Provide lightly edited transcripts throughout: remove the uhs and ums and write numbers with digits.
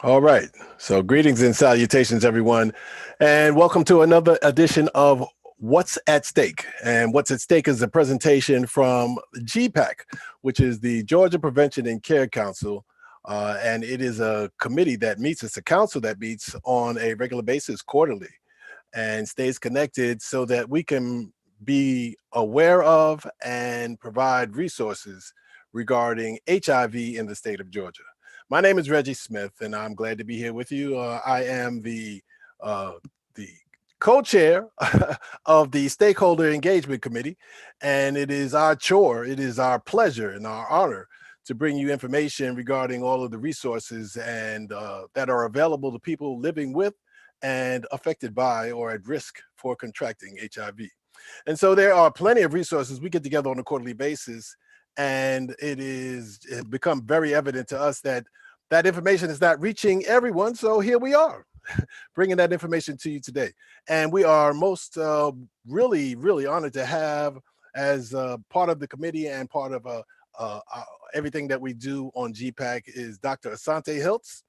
All right. So, greetings and salutations, everyone, and welcome to another edition of What's at Stake. And What's at Stake is a presentation from GPAC, which is the Georgia Prevention and Care Council. And it is a committee that meets, it's a council that meets on a regular basis quarterly and stays connected so that we can be aware of and provide resources regarding HIV in the state of Georgia. My name is Reggie Smith, and I'm glad to be here with you. I am the co-chair of the Stakeholder Engagement Committee, and it is our chore, it is our pleasure and our honor to bring you information regarding all of the resources and that are available to people living with and affected by or at risk for contracting HIV. And so there are plenty of resources. We get together on a quarterly basis, and it's become very evident to us that that information is not reaching everyone. So here we are, bringing that information to you today. And we are most really honored to have as part of the committee and part of everything that we do on GPAC is Dr. Asante Hiltz.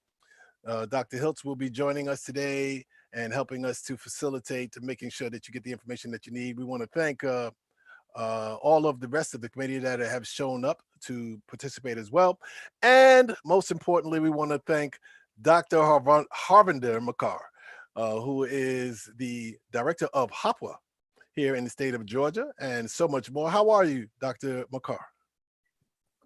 Dr. Hiltz will be joining us today and helping us to facilitate to making sure that you get the information that you need. We want to thank all of the rest of the committee that have shown up to participate as well. And most importantly, we want to thank Dr. Harvinder Makar, who is the director of HAPWA here in the state of Georgia, and so much more. How are you, Dr. Makar?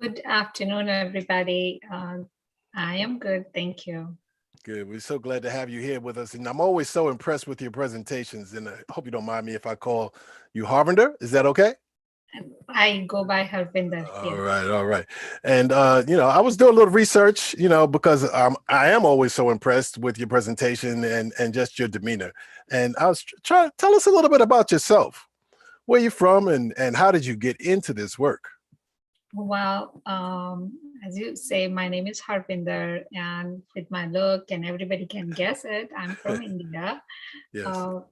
Good afternoon, everybody. I am good, thank you. Good. We're so glad to have you here with us. And I'm always so impressed with your presentations. And I hope you don't mind me if I call you Harvinder. Is that okay? I go by Harvinder. All right, all right. And I was doing a little research, because I am always so impressed with your presentation and just your demeanor. And I was trying to tell us a little bit about yourself. Where you from and how did you get into this work? Well, as you say, my name is Harvinder, and with my look, and everybody can guess it, I'm from India. Yes.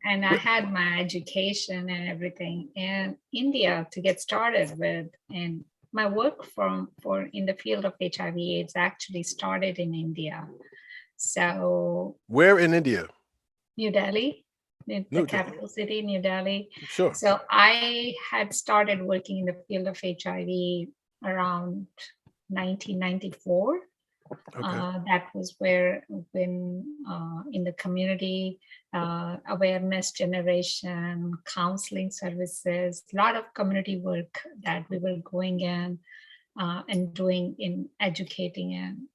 And I had my education and everything in India to get started with. And my work for in the field of HIV/AIDS actually started in India. So Where in India? New Delhi, the New Delhi. capital city, New Delhi. Sure. So I had started working in the field of HIV around 1994. Okay. That was when in the community awareness generation, counseling services, a lot of community work that we were going in and doing in educating and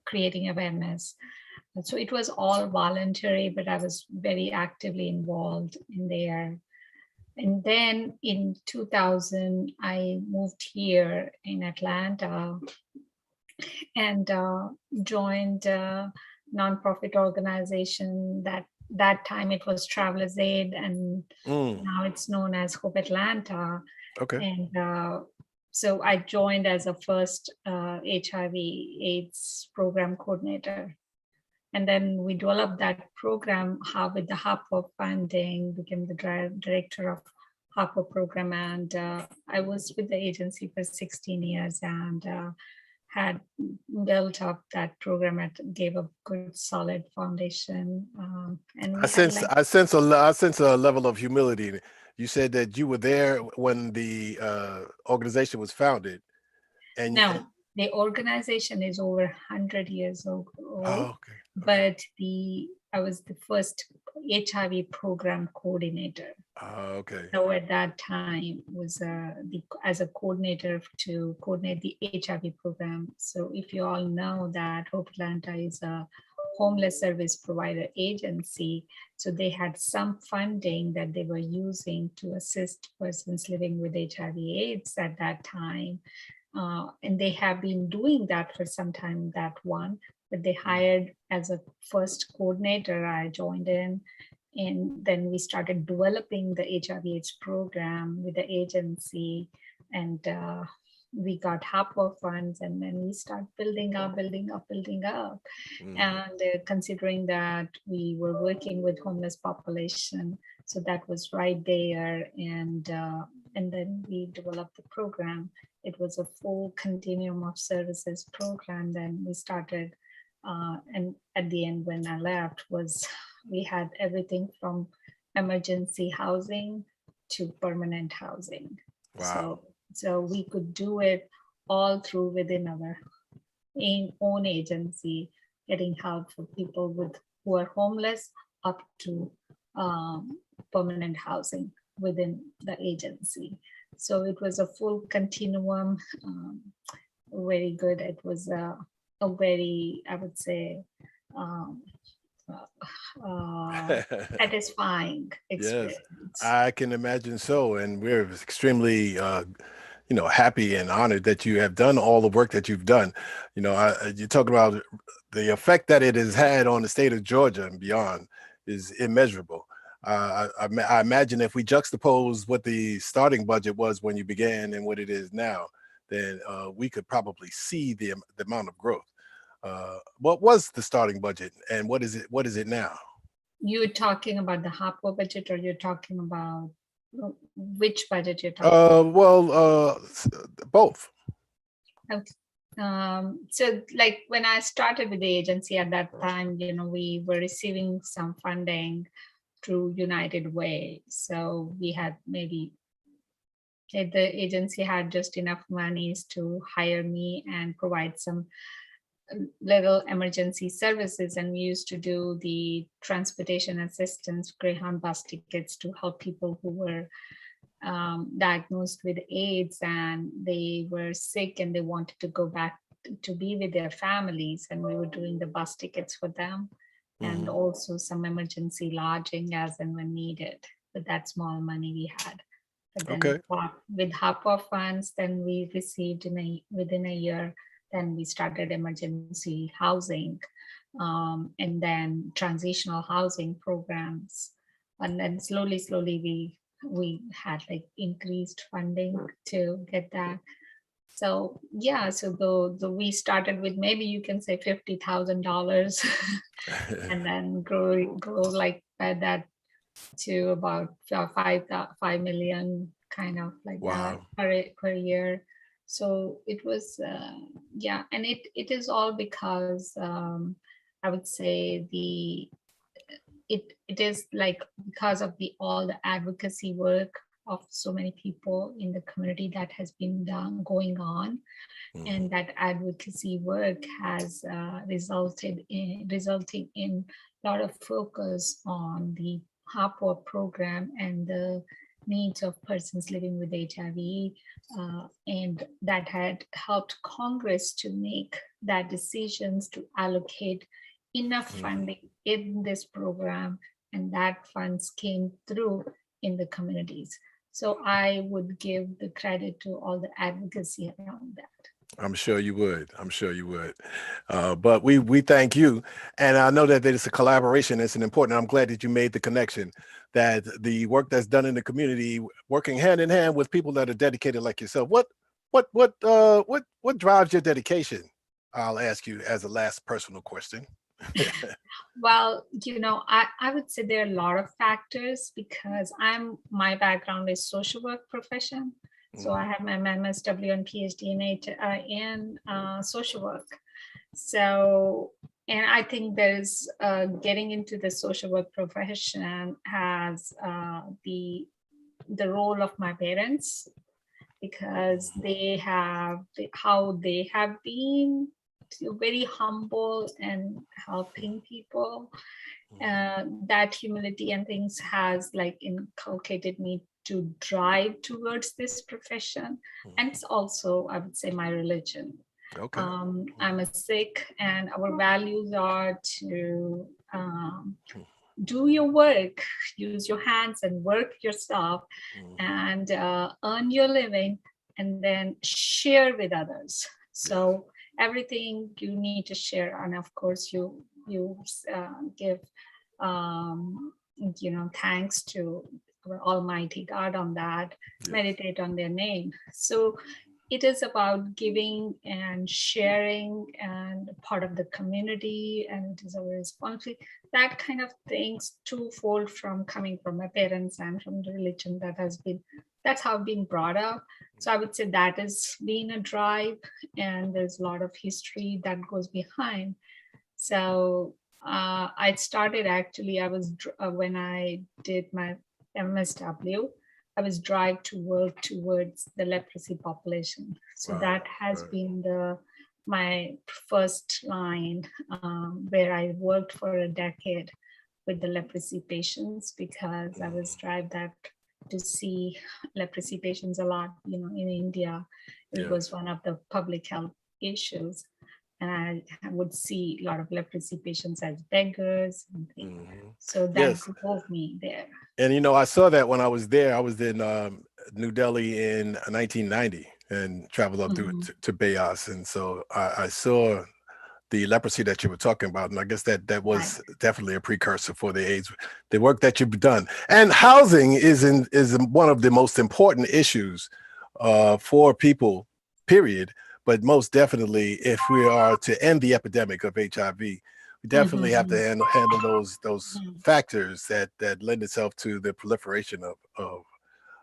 creating awareness. So it was all voluntary, but I was very actively involved in there. And then in 2000, I moved here in Atlanta and joined a nonprofit organization that time it was Travelers Aid, and now it's known as Hope Atlanta. Okay. And so I joined as a first HIV/AIDS program coordinator. And then we developed that program with the HAPWA funding, became the director of HAPWA program. And I was with the agency for 16 years and had built up that program. It gave a good, solid foundation. And I sense a level of humility. You said that you were there when the organization was founded. No, the organization is over 100 years old. Oh, okay. But I was the first HIV program coordinator. Okay. So at that time was as a coordinator to coordinate the HIV program. So if you all know that Hope Atlanta is a homeless service provider agency, so they had some funding that they were using to assist persons living with HIV/AIDS at that time. And they have been doing that for some time, that one, but they hired as a first coordinator, I joined in, and then we started developing the HIV/AIDS program with the agency, and we got HAPWA funds, and then we start building up. And considering that we were working with homeless population, so that was right there, and then we developed the program. It was a full continuum of services program. Then we started And at the end, when I left, we had everything from emergency housing to permanent housing. Wow. So we could do it all through within our own agency, getting help for people who are homeless up to permanent housing within the agency. So it was a full continuum, very good. It was a very, I would say, um, satisfying Yes, experience. I can imagine so. And we're extremely, happy and honored that you have done all the work that you've done. You talk about the effect that it has had on the state of Georgia and beyond is immeasurable. I imagine if we juxtapose what the starting budget was when you began and what it is now, then we could probably see the amount of growth. What was the starting budget and what is it? What is it now? You're talking about the HAPO budget, or you're talking about which budget you're talking about? Both. Okay. So like when I started with the agency at that time, we were receiving some funding through United Way. So we had maybe the agency had just enough monies to hire me and provide some little emergency services, and we used to do the transportation assistance, Greyhound bus tickets to help people who were diagnosed with AIDS and they were sick and they wanted to go back to be with their families, and we were doing the bus tickets for them, and also some emergency lodging as and when needed with that small money we had. But then Okay. with HAPA funds, then we received within a year, then we started emergency housing, and then transitional housing programs. And then slowly we had like increased funding to get that. So yeah, so the we started with, maybe you can say $50,000 and then grow like that to about 5 million, kind of like that Wow. per year. So it was yeah, and it is all because I would say it is like because of the all the advocacy work of so many people in the community that has been done going on, and that advocacy work has resulting in a lot of focus on the HAPO program and the needs of persons living with HIV, and that had helped Congress to make that decisions to allocate enough funding in this program, and that funds came through in the communities. So I would give the credit to all the advocacy around that. I'm sure you would. I'm sure you would. But we thank you, and I know that it's a collaboration. It's an important. I'm glad that you made the connection. That the work that's done in the community, working hand in hand with people that are dedicated like yourself. What drives your dedication? I'll ask you as a last personal question. Well, I would say there are a lot of factors because my background is social work profession. So I have my MSW and PhD in social work. So, and I think there's getting into the social work profession has the role of my parents, because how they have been very humble and helping people. That humility and things has like inculcated me to drive towards this profession. And it's also, I would say, my religion. Okay. I'm a Sikh, and our values are to do your work, use your hands and work yourself, and earn your living, and then share with others. So everything you need to share, and of course you give thanks to our Almighty God on that, meditate on their name. So it is about giving and sharing and part of the community, and it is our responsibility. That kind of things twofold from coming from my parents and from the religion that's how I've been brought up. So I would say that has been a drive, and there's a lot of history that goes behind. So I started actually, when I did my MSW, I was drive to work towards the leprosy population. So Wow. that has Right. been my first line, where I worked for a decade with the leprosy patients, because I was drive that to see leprosy patients a lot, in India. It was Yes. one of the public health issues. And I would see a lot of leprosy patients as beggars and things. Mhm. So that Yes. drove me there. And I saw that when I was there. I was in New Delhi in 1990 and traveled up through Mhm. to Beas, and so I saw the leprosy that you were talking about, and I guess that Right. was definitely a precursor for the AIDS, the work that you've done. And housing is one of the most important issues for people, period. But most definitely, if we are to end the epidemic of HIV, we definitely have to Mhm. handle those Mhm. factors that lend itself to the proliferation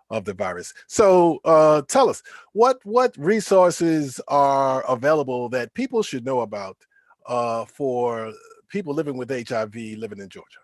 of the virus. So tell us what resources are available that people should know about for people living with HIV living in Georgia.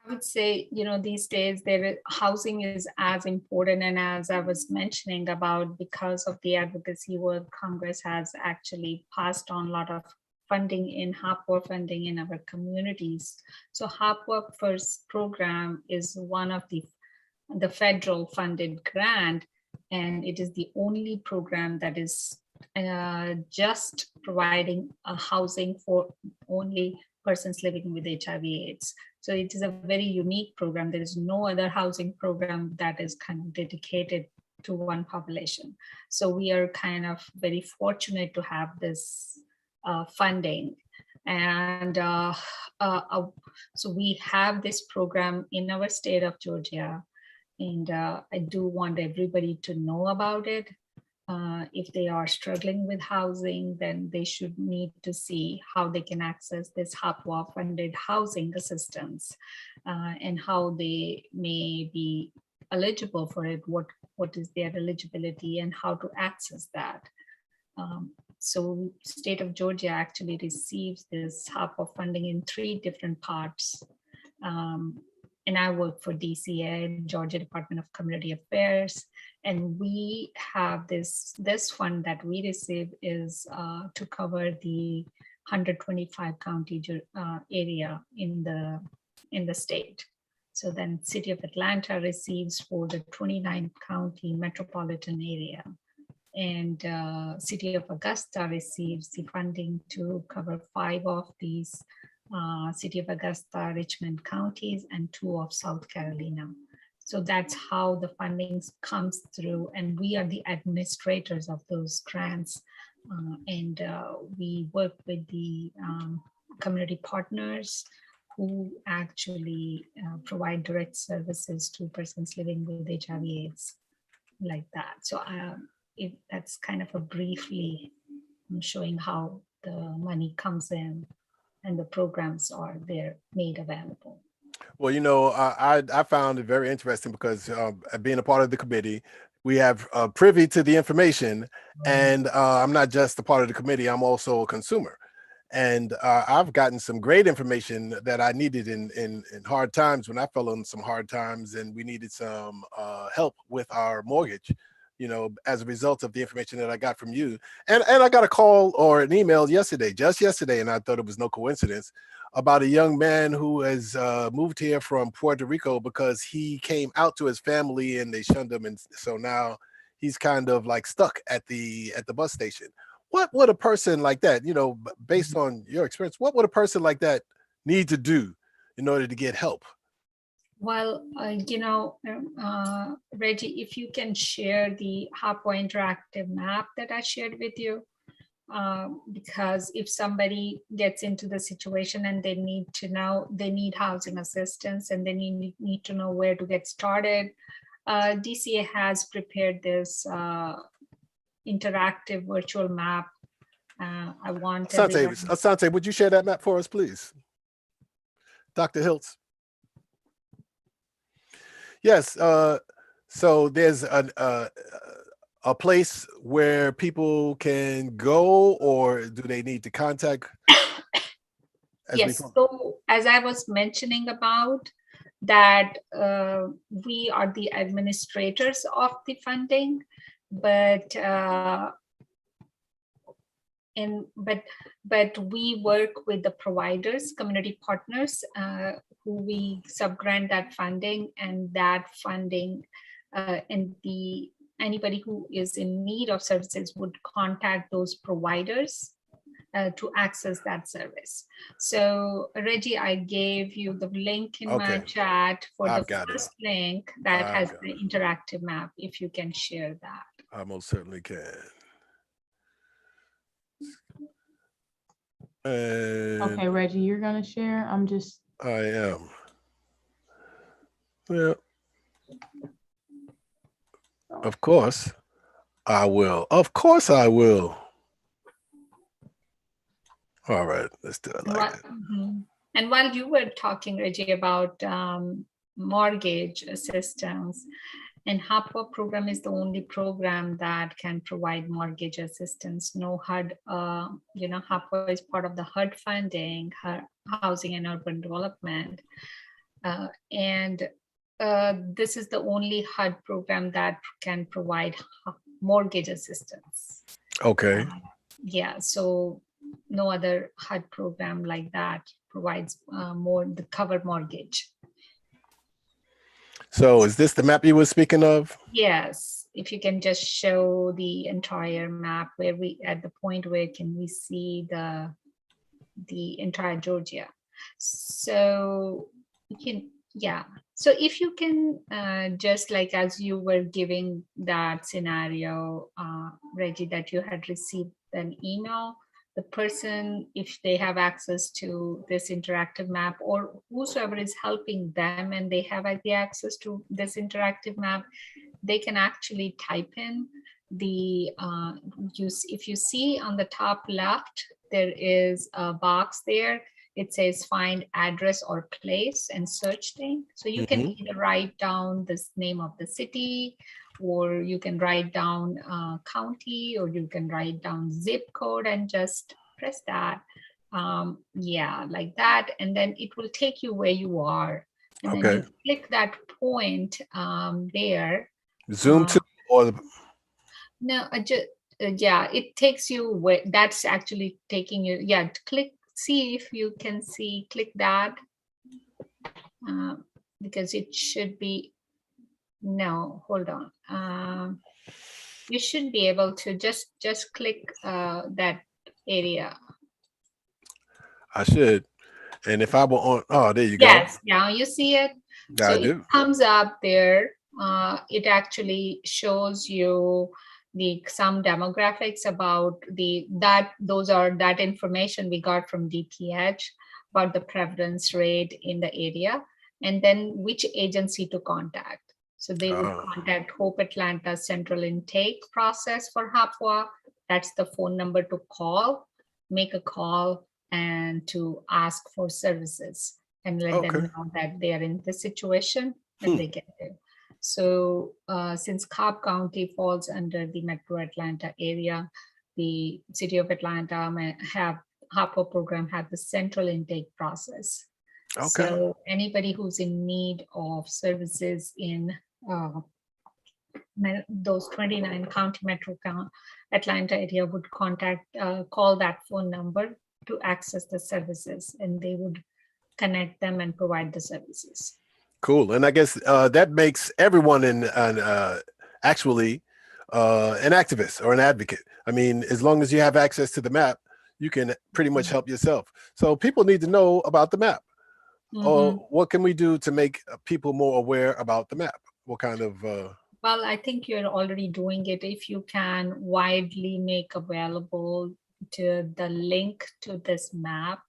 I would say, these days housing is as important. And as I was mentioning about, because of the advocacy work, Congress has actually passed on a lot of funding in HAPWA funding in our communities. So HAPWA First program is one of the federal funded grant, and it is the only program that is just providing a housing for only persons living with HIV/AIDS. So it is a very unique program. There is no other housing program that is kind of dedicated to one population. So we are kind of very fortunate to have this funding. And so we have this program in our state of Georgia, and I do want everybody to know about it. If they are struggling with housing, then they should need to see how they can access this HAPWA funded housing assistance, and how they may be eligible for it, what is their eligibility and how to access that. So state of Georgia actually receives this HAPWA funding in 3 different parts. Um, and I work for DCA, Georgia Department of Community Affairs, and we have this fund that we receive is to cover the 125 county area in the state. So then City of Atlanta receives for the 29 county metropolitan area, and City of Augusta receives the funding to cover 5 of these City of Augusta, Richmond counties, and 2 of South Carolina. So that's how the funding comes through, and we are the administrators of those grants. And we work with the community partners who actually provide direct services to persons living with HIV/AIDS, like that. So that's kind of a briefly showing how the money comes in and the programs are there made available. Well, I found it very interesting because being a part of the committee, we have privy to the information, and I'm not just a part of the committee, I'm also a consumer. And I've gotten some great information that I needed in hard times, when I fell on some hard times and we needed some help with our mortgage, as a result of the information that I got from you. And I got a call or an email just yesterday, and I thought it was no coincidence, about a young man who has moved here from Puerto Rico because he came out to his family and they shunned him. And so now he's kind of like stuck at the bus station. What would a person like that, based on your experience, what would a person like that need to do in order to get help? Well, Reggie, if you can share the HAPWA interactive map that I shared with you, because if somebody gets into the situation and they need housing assistance and they need to know where to get started, DCA has prepared this interactive virtual map. I want everyone. Asante, would you share that map for us, please? Dr. Hiltz. Yes. So there's a place where people can go, or do they need to contact Yes, so as I was mentioning about that, we are the administrators of the funding, but but we work with the providers, community partners, who we subgrant that funding, and that funding, and anybody who is in need of services would contact those providers to access that service. So Reggie, I gave you the link in my chat for the first link that has the interactive map, if you can share that. I most certainly can. Okay, Reggie, you're gonna share. I am. Yeah. Of course I will. Of course I will. All right, let's do it like that. And while you were talking, Reggie, about mortgage assistance, and HAPA program is the only program that can provide mortgage assistance. No HUD, HAPA is part of the HUD funding, Housing and Urban Development. And this is the only HUD program that can provide mortgage assistance. Okay. Yeah, so no other HUD program like that provides the covered mortgage. So is this the map you were speaking of? Yes, if you can just show the entire map where at the point where can we see the entire Georgia. So so if you can just like as you were giving that scenario, Reggie, that you had received an email, the person, if they have access to this interactive map, or whosoever is helping them and they have the access to this interactive map, they can actually type in the, if you see on the top left, there is a box there. It says find address or place and search thing. So you can either write down this name of the city, or you can write down county, or you can write down zip code and just press that. Like that. And then it will take you where you are. And then you click that point there. Zoom to or no, it takes you where that's actually taking you. Yeah, click, see if you can see, click that. Because it should be, no, hold on. You should be able to just click that area. I should. And if I were on, oh, there you go. Yes, now you see it. So it comes up there. It actually shows you some demographics about that information we got from DTH about the prevalence rate in the area, and then which agency to contact. So they would contact Hope Atlanta Central Intake Process for HAPWA. That's the phone number to call, make a call, and to ask for services and let them know that they are in this situation and they get it. So since Cobb County falls under the Metro Atlanta area, the City of Atlanta HAPA program had the central intake process. So anybody who's in need of services in those 29 county Metro Atlanta area would call that phone number to access the services, and they would connect them and provide the services. Cool. And I guess that makes everyone actually an activist or an advocate. I mean, as long as you have access to the map, you can pretty much help yourself. So people need to know about the map. Or what can we do to make people more aware about the map? What kind of... Well, I think you're already doing it. If you can widely make available to the link to this map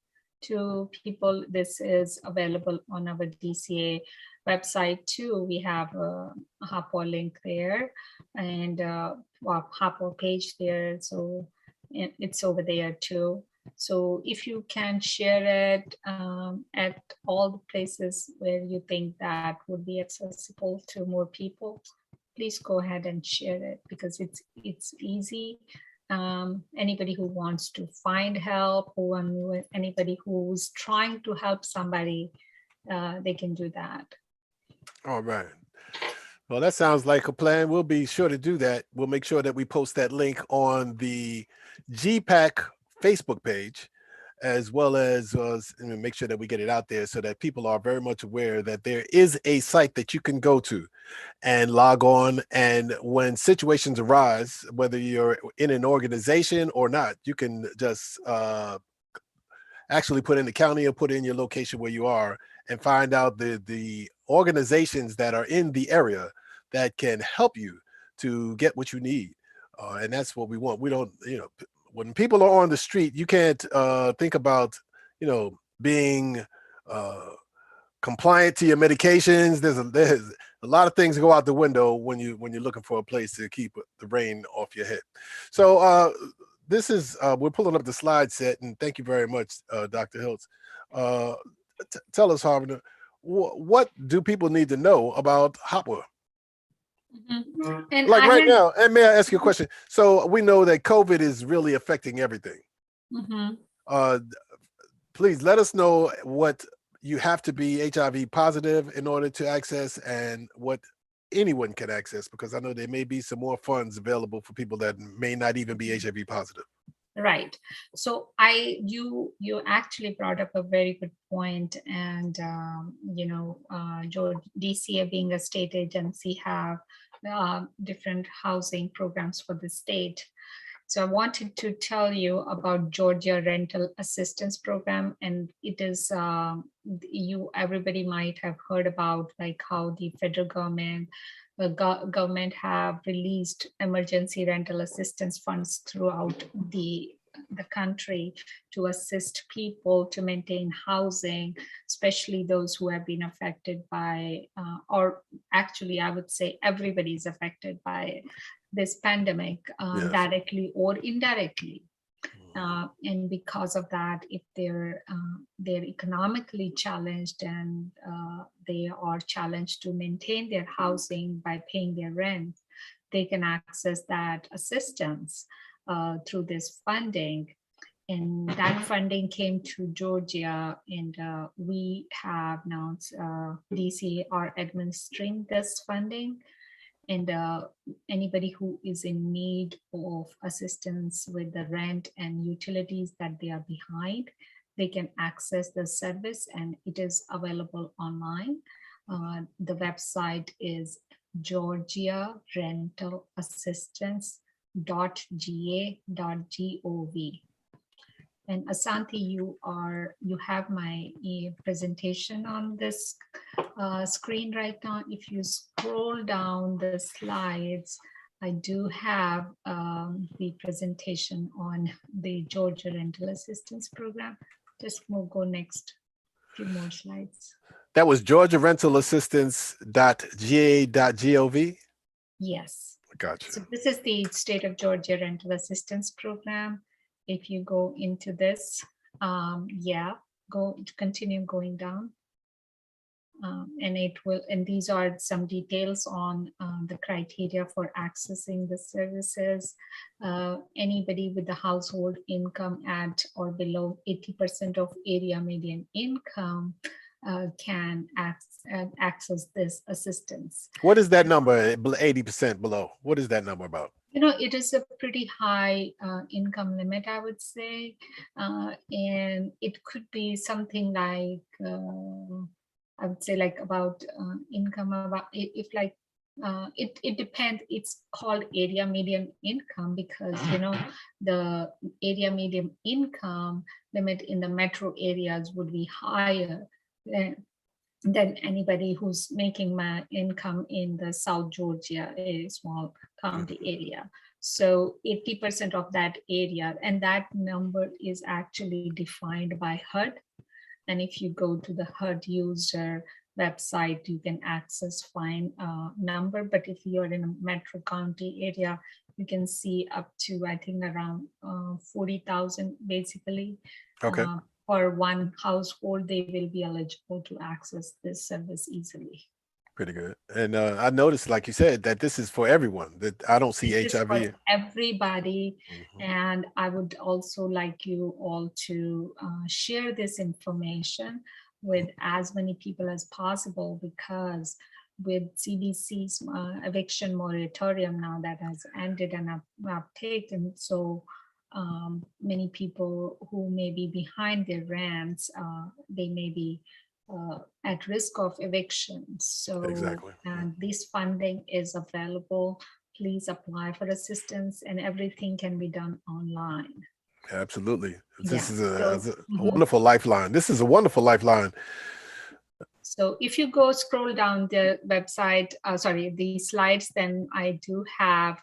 to people, this is available on our DCA website too. We have a HAPA link there and HAPA page there. So it's over there too. So if you can share it at all the places where you think that would be accessible to more people, please go ahead and share it, because it's easy. anybody who wants to find help, or anybody who's trying to help somebody, they can do that. All right. Well, that sounds like a plan. We'll be sure to do that. We'll make sure that we post that link on the GPAC Facebook page, as well as make sure that we get it out there so that people are very much aware that there is a site that you can go to and log on. And when situations arise, whether you're in an organization or not, you can just actually put in the county or put in your location where you are and find out the organizations that are in the area that can help you to get what you need. And that's what we want. We don't, when people are on the street, you can't think about, being compliant to your medications. There's a lot of things go out the window when you're looking for a place to keep the rain off your head. So this is we're pulling up the slide set, and thank you very much, Dr. Hiltz. Tell us, Harvard, what do people need to know about HOPWA? Mm-hmm. And like right now, and may I ask you a question? So we know that COVID is really affecting everything. Mm-hmm. Please let us know what you have to be HIV positive in order to access, and what anyone can access, because I know there may be some more funds available for people that may not even be HIV positive. Right. So you actually brought up a very good point, and George, DCA being a state agency have different housing programs for the state. So I wanted to tell you about Georgia Rental Assistance Program, and it is everybody might have heard about like how the federal government have released emergency rental assistance funds throughout the country to assist people to maintain housing, especially those who have been affected by, or actually I would say everybody's affected by this pandemic, Yes. directly or indirectly. And because of that, if they're economically challenged and they are challenged to maintain their housing by paying their rent, they can access that assistance through this funding. And that funding came to Georgia, and we have now DC are administering this funding. And anybody who is in need of assistance with the rent and utilities that they are behind, they can access the service, and it is available online. The website is georgiarentalassistance.ga.gov. And Asanti, you have my presentation on this screen right now. If you scroll down the slides, I do have the presentation on the Georgia Rental Assistance Program. Just go next, few more slides. That was georgiarentalassistance.ga.gov? Yes. Gotcha. So this is the State of Georgia Rental Assistance Program. If you go into this, continue going down. And it will, and these are some details on the criteria for accessing the services. Anybody with the household income at or below 80% of area median income can access this assistance. What is that number, 80% below? What is that number about? It is a pretty high income limit, I would say. And it could be something like, I would say like about income about, if like, it depends. It's called area median income because, the area median income limit in the metro areas would be higher than anybody who's making my income in the South Georgia, a small county area. So 80% of that area, and that number is actually defined by HUD. And if you go to the HUD user website, you can access fine number. But if you're in a metro county area, you can see up to, I think, around 40,000 basically. Okay. For one household, they will be eligible to access this service easily. Pretty good. And I noticed, like you said, that this is for everyone. That I don't see This is for HIV. everybody. Mhm. And I would also like you all to share this information with as many people as possible, because with CDC's eviction moratorium now that has ended and I've taken, so many people who may be behind their rents, they may be at risk of eviction. So, Exactly. and this funding is available. Please apply for assistance, and everything can be done online. Absolutely. This Yeah. is So, a wonderful lifeline. This is a wonderful lifeline. so if you go scroll down the website, sorry, the slides, then I do have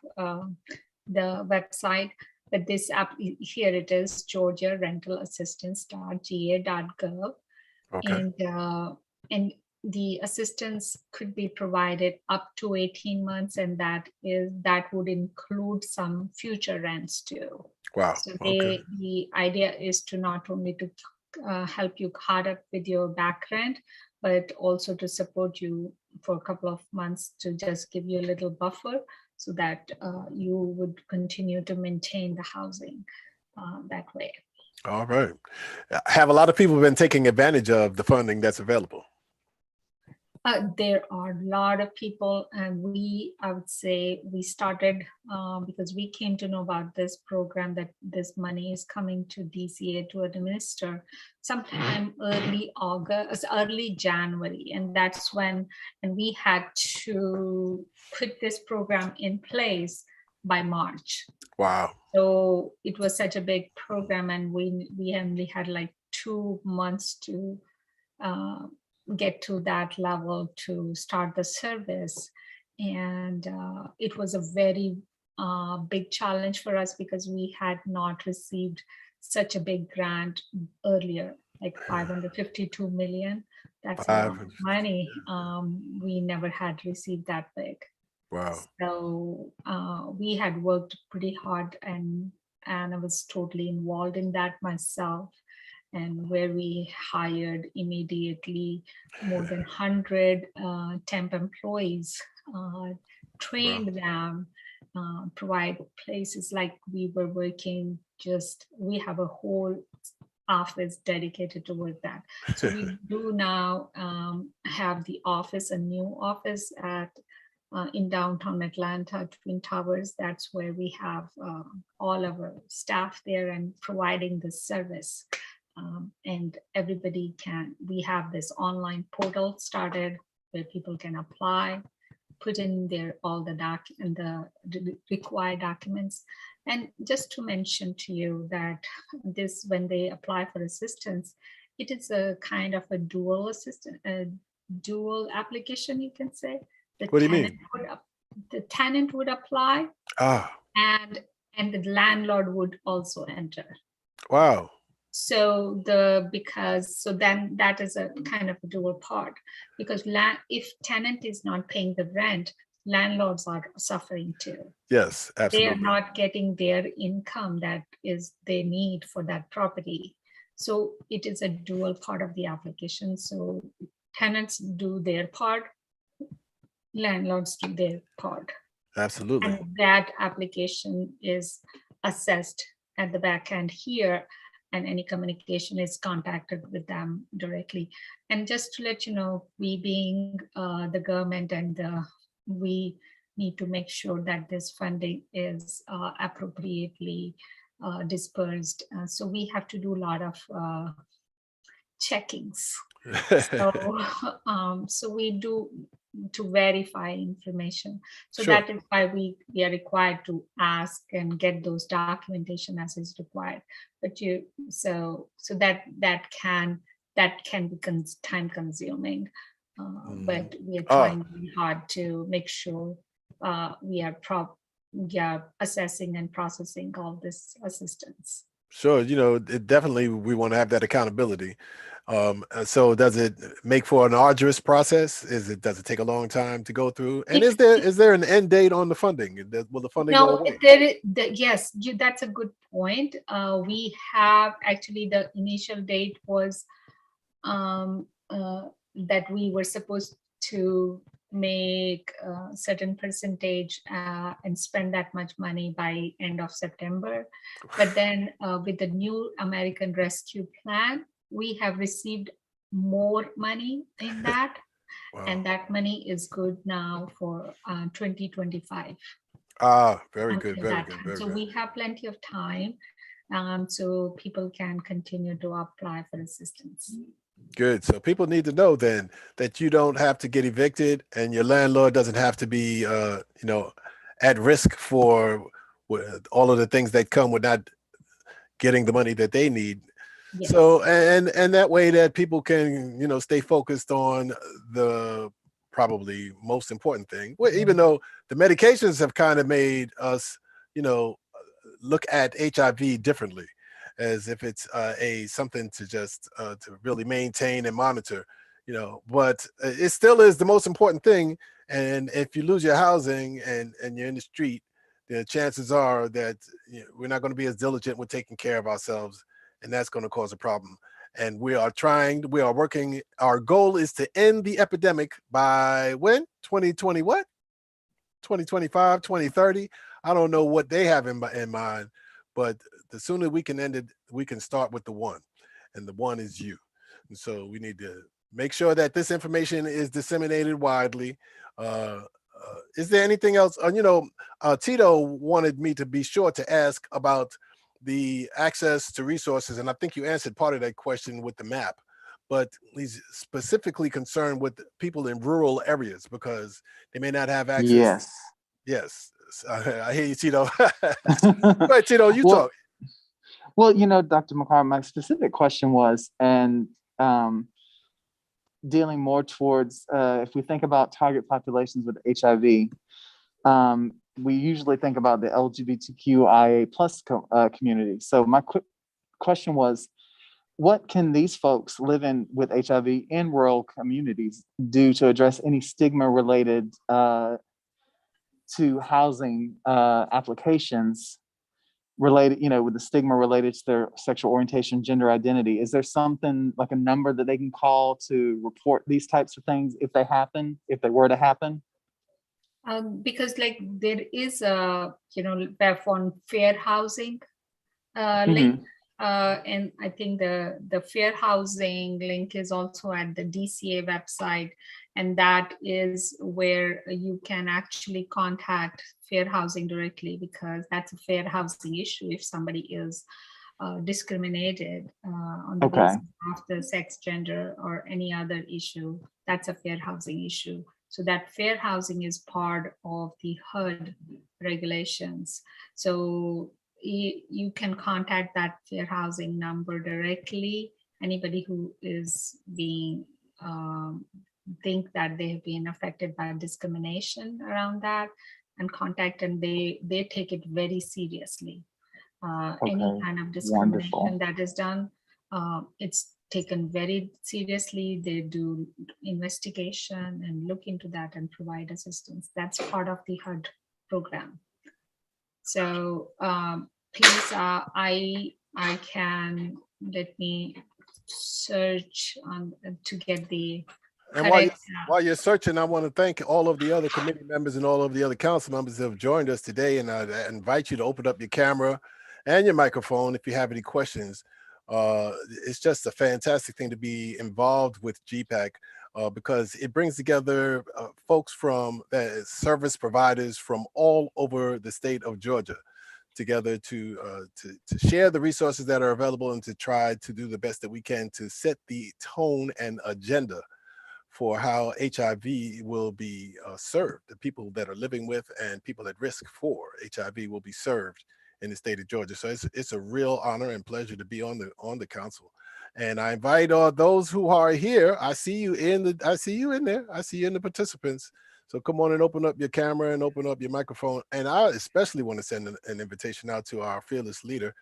the website. But this app here it is, georgiarentalassistance.ga.gov. Okay. And the assistance could be provided up to 18 months, and that would include some future rents too. Wow. So Okay. the idea is to not only to help you caught up with your back rent, but also to support you for a couple of months to just give you a little buffer, so that you would continue to maintain the housing that way. All right. Have a lot of people been taking advantage of the funding that's available? There are a lot of people, and I would say we started because we came to know about this program, that this money is coming to DCA to administer sometime early August, early January. And that's when, and we had to put this program in place by March. Wow. So it was such a big program, and we only had like 2 months to get to that level to start the service. And it was a very big challenge for us, because we had not received such a big grant earlier, like 552 million. That's a lot of 500. money. We never had received that big. Wow. So we had worked pretty hard, and I was totally involved in that myself, and where we hired immediately more than 100 temp employees, trained them, provide places, like we were working, we have a whole office dedicated toward that. So we do now have the office, a new office in downtown Atlanta, Twin Towers. That's where we have all of our staff there and providing the service. And we have this online portal started where people can apply, put in all the required documents. And just to mention to you that when they apply for assistance, it is a kind of a dual application, you can say. What do you mean? The tenant would apply, and the landlord would also enter. Wow. So then that is a kind of a dual part, because if tenant is not paying the rent, landlords are suffering too. Yes, absolutely. They are not getting their income that is they need for that property. So it is a dual part of the application. So tenants do their part, landlords do their part. Absolutely. And that application is assessed at the back end here, and any communication is contacted with them directly. And just to let you know, we being the government, and we need to make sure that this funding is appropriately dispersed. So we have to do a lot of checkings. So we do to verify information. So Sure. that is why we are required to ask and get those documentation as is required. But so that can be time consuming. But we are trying really hard to make sure we are assessing and processing all this assistance. Sure. Definitely we want to have that accountability. So does it make for an arduous process? Does it take a long time to go through? And is there an end date on the funding? Will the funding go away? Yes, that's a good point. We have actually, the initial date was that we were supposed to make a certain percentage and spend that much money by end of September. But then with the new American Rescue Plan, we have received more money in that. Wow. And that money is good now for 2025. Very good, very good, very so good. we have plenty of time, so people can continue to apply for assistance. Good. So people need to know then that you don't have to get evicted, and your landlord doesn't have to be, at risk for all of the things that come with not getting the money that they need. Yes. So, and that way that people can, stay focused on the probably most important thing. Well, even though the medications have kind of made us, look at HIV differently, as if it's something to just to really maintain and monitor, but it still is the most important thing. And if you lose your housing and you're in the street, the chances are that we're not going to be as diligent with taking care of ourselves, and that's going to cause a problem. And we are working. Our goal is to end the epidemic by when? 2020 what? 2025, 2030. I don't know what they have in mind, but the sooner we can end it, we can start with the one, and the one is you. And so we need to make sure that this information is disseminated widely. Is there anything else? Tito wanted me to be sure to ask about the access to resources, and I think you answered part of that question with the map, but he's specifically concerned with people in rural areas because they may not have access. Yes. I hear you, Tito. But Tito, you talk. Well, Dr. McCarr, my specific question was, and dealing more towards, if we think about target populations with HIV, we usually think about the LGBTQIA plus community. So my quick question was, what can these folks living with HIV in rural communities do to address any stigma related to housing applications related, with the stigma related to their sexual orientation, gender identity? Is there something like a number that they can call to report these types of things if they were to happen? Because there is a, on fair housing link. And I think the fair housing link is also at the DCA website. And that is where you can actually contact fair housing directly, because that's a fair housing issue. If somebody is discriminated on the basis of the sex, gender, or any other issue, that's a fair housing issue. So that fair housing is part of the HUD regulations. So you can contact that fair housing number directly. Anybody who is being think that they have been affected by discrimination around that, and contact, and they take it very seriously. Any kind of discrimination that is done, it's taken very seriously. They do investigation and look into that and provide assistance. That's part of the HUD program. So please, I can, let me search on to get the and while you're searching, I want to thank all of the other committee members and all of the other council members that have joined us today, and I invite you to open up your camera and your microphone if you have any questions. It's just a fantastic thing to be involved with GPAC because it brings together folks from service providers from all over the state of Georgia together to share the resources that are available and to try to do the best that we can to set the tone and agenda for how HIV will be served. The people that are living with and people at risk for HIV will be served in the state of Georgia. So it's a real honor and pleasure to be on the council. And I invite all those who are here. I see you in there. I see you in the participants. So come on and open up your camera and open up your microphone. And I especially want to send an invitation out to our fearless leader,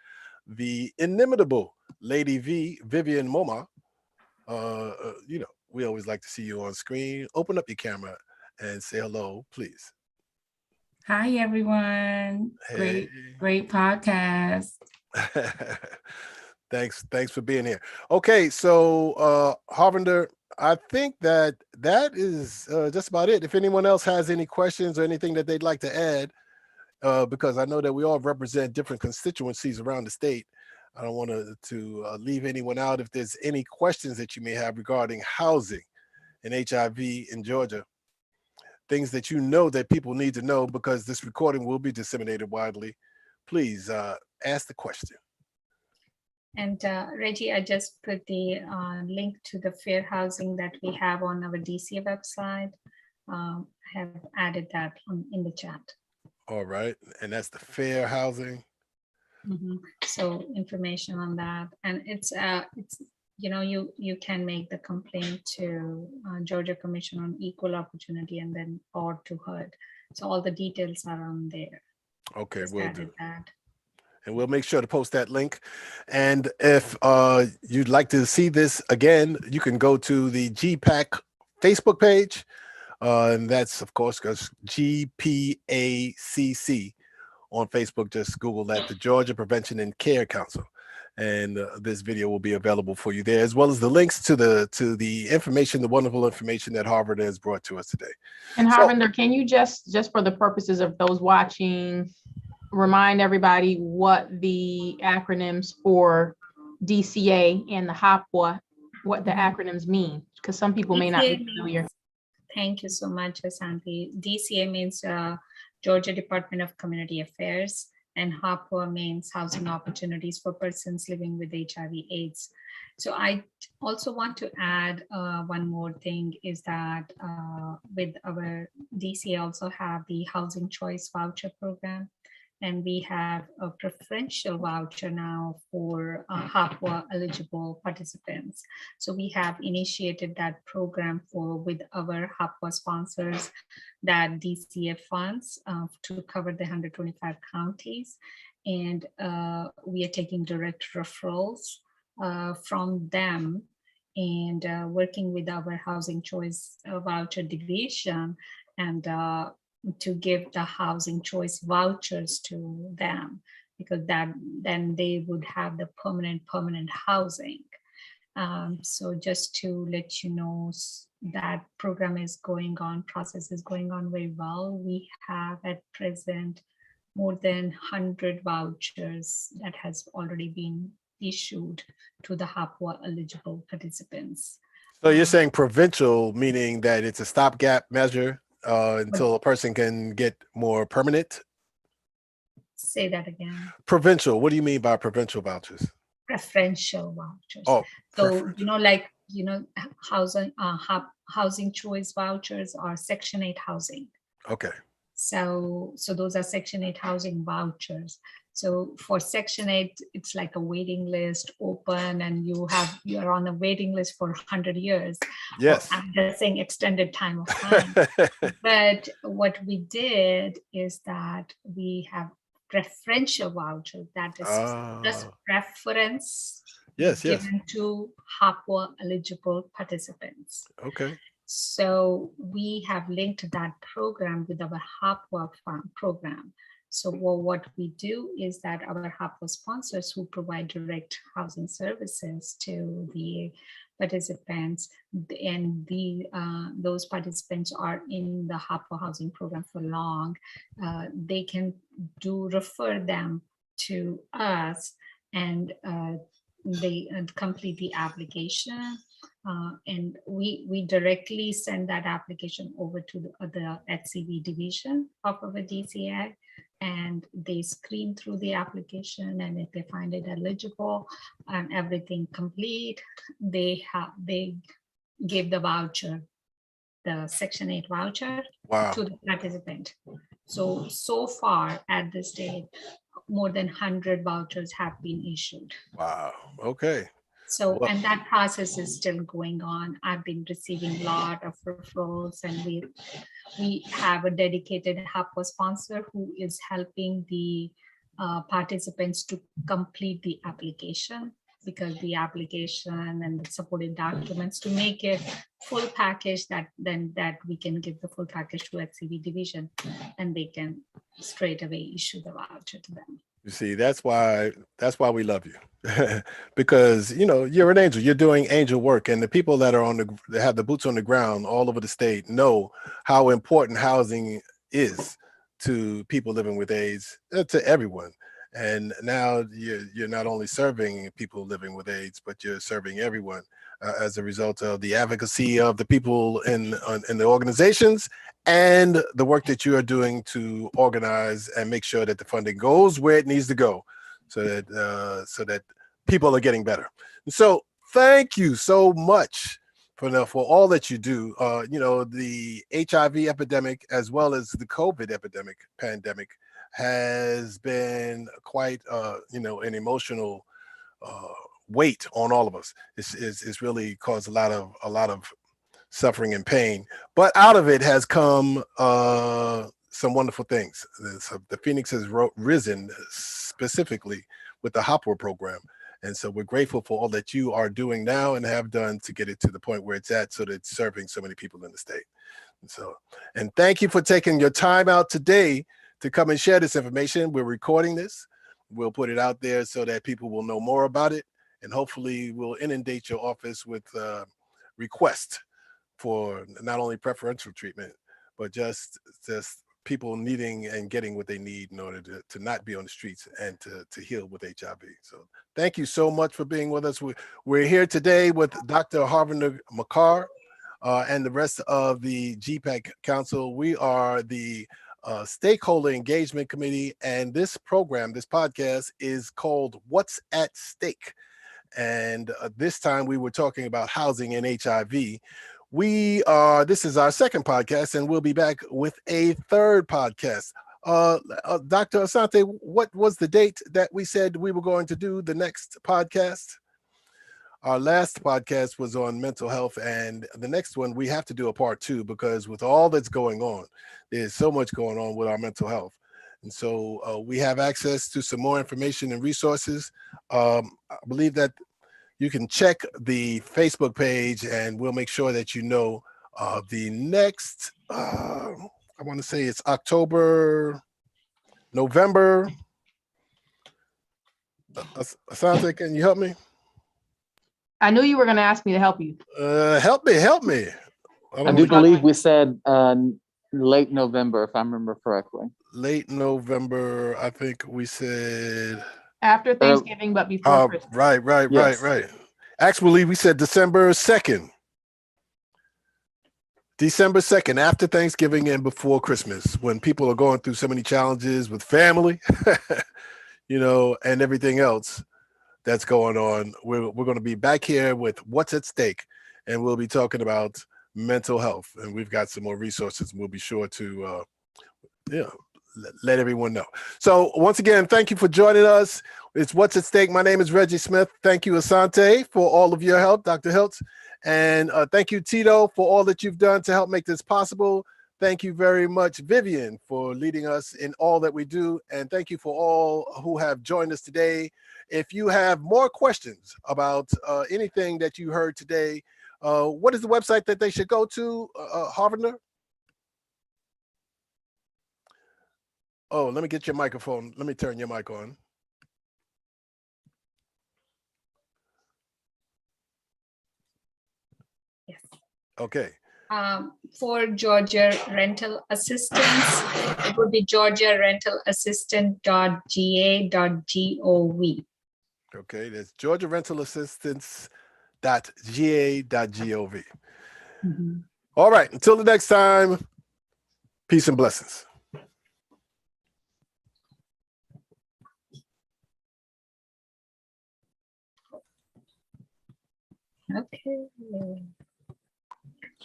the inimitable Lady V, Vivian Moma. We always like to see you on screen. Open up your camera and say hello, please. Hi, everyone. Hey. Great podcast. Thanks for being here. Okay, so Harvinder, I think that is just about it. If anyone else has any questions or anything that they'd like to add, because I know that we all represent different constituencies around the state. I don't want to leave anyone out. If there's any questions that you may have regarding housing and HIV in Georgia, things that you know that people need to know, because this recording will be disseminated widely, please ask the question. And Reggie, I just put the link to the fair housing that we have on our DCA website. I have added that in the chat. All right, and that's the fair housing. So information on that, and it's you can make the complaint to Georgia Commission on Equal Opportunity and then or to HUD. So all the details are on there. Okay, Just we'll added do. that. And we'll make sure to post that link. And if you'd like to see this again, you can go to the GPAC Facebook page. And that's, of course, because GPACC on Facebook. Just Google that, the Georgia Prevention and Care Council. And this video will be available for you there, as well as the links to the information, the wonderful information that Harvard has brought to us today. And Harvinder, can you just for the purposes of those watching, remind everybody what the acronyms for DCA and the HAPWA, what the acronyms mean, because some people may not be familiar. Thank you so much, Asante. DCA means Georgia Department of Community Affairs, and HAPWA means Housing Opportunities for Persons Living with HIV/AIDS. So I also want to add one more thing is that with our DCA also have the Housing Choice Voucher Program. And we have a preferential voucher now for HAPWA eligible participants. So we have initiated that program with our HAPWA sponsors that DCA funds to cover the 125 counties. And we are taking direct referrals from them and working with our Housing Choice Voucher Division and to give the housing choice vouchers to them, because then they would have the permanent housing. So just to let you know, that program is going on, process is going on very well. We have at present more than 100 vouchers that has already been issued to the HAPWA eligible participants. So you're saying provincial, meaning that it's a stopgap measure until a person can get more permanent? Say that again. Provincial. What do you mean by provincial vouchers? Preferential vouchers. Oh, so housing choice vouchers are Section 8 housing. Okay. So those are Section 8 housing vouchers. So for Section 8, it's like a waiting list open, and you're on a waiting list for 100 years. Yes. I'm just saying extended time of time. But what we did is that we have preferential voucher, that is just preference given to HAPWA eligible participants. Okay. So we have linked that program with our HAPWA program. So what we do is that our HAPWA sponsors who provide direct housing services to the participants, and those participants are in the HAPWA housing program for long, they can refer them to us, and they complete the application. And we directly send that application over to the HCV division of our DCA, and they screen through the application, and if they find it eligible and everything complete, they give the voucher, the Section 8 voucher, to the participant. So far at this date, more than 100 vouchers have been issued. Wow. Okay. So, and that process is still going on. I've been receiving a lot of referrals, and we have a dedicated HAPWA sponsor who is helping the participants to complete the application, because the application and the supporting documents to make it full package, that we can give the full package to HCV division, and they can straight away issue the voucher to them. You see, that's why we love you. Because you're an angel. You're doing angel work, and the people that are that have the boots on the ground all over the state know how important housing is to people living with AIDS, to everyone. And now you're not only serving people living with AIDS, but you're serving everyone as a result of the advocacy of the people in the organizations and the work that you are doing to organize and make sure that the funding goes where it needs to go, so that people are getting better. And so thank you so much for all that you do. The HIV epidemic as well as the COVID pandemic has been quite an emotional weight on all of us. It's really caused a lot of suffering and pain, but out of it has come some wonderful things. The Phoenix has risen specifically with the HOPWA program. And so we're grateful for all that you are doing now and have done to get it to the point where it's at, so that it's serving so many people in the state. And thank you for taking your time out today to come and share this information. We're recording this. We'll put it out there so that people will know more about it. And hopefully we'll inundate your office with requests for not only preferential treatment, but just people needing and getting what they need in order to not be on the streets and to heal with HIV. So thank you so much for being with us. We're here today with Dr. Harvinder Makar and the rest of the GPAC Council. We are the Stakeholder Engagement Committee, and this podcast is called What's at Stake. And this time we were talking about housing and HIV. This is our second podcast, and we'll be back with a third podcast. Dr. Asante, what was the date that we said we were going to do the next podcast? Our last podcast was on mental health, and the next one we have to do a part 2, because with all that's going on, there's so much going on with our mental health. And so we have access to some more information and resources. I believe that you can check the Facebook page, and we'll make sure that the next, I want to say it's November. Asante, can you help me? I knew you were going to ask me to help you. Help me. I do believe we said late November, if I remember correctly. Late November, I think we said. After Thanksgiving, but before Christmas. Right. Actually, we said December 2nd. December 2nd, after Thanksgiving and before Christmas, when people are going through so many challenges with family, and everything else that's going on. We're going to be back here with What's at Stake, and we'll be talking about mental health. And we've got some more resources, and we'll be sure to let everyone know. So once again, thank you for joining us. It's What's at Stake. My name is Reggie Smith. Thank you, Asante, for all of your help, Dr. Hiltz. And thank you, Tito, for all that you've done to help make this possible. Thank you very much, Vivian, for leading us in all that we do. And thank you for all who have joined us today. If you have more questions about anything that you heard today, what is the website that they should go to, Harvinder? Oh, let me get your microphone. Let me turn your mic on. Yes. Okay. For Georgia rental assistance, it would be georgiarentalassistant.ga.gov. Okay, that's georgiarentalassistance.ga.gov. Mm-hmm. All right, until the next time, peace and blessings. Okay.